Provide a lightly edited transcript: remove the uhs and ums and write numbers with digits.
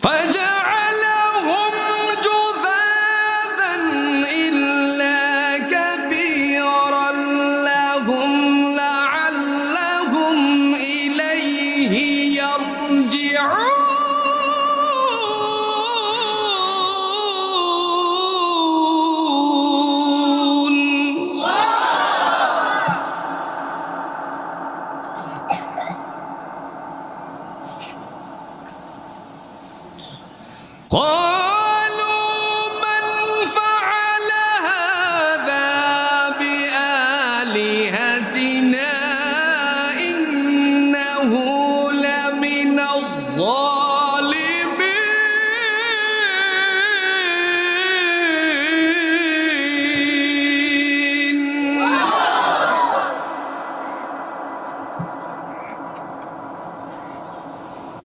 فجعلهم جذاذا إلا كبيرا لهم لعلهم إليه يرجعون. قالوا من فعل هذا بآلهتنا إنه لمن الظالمين.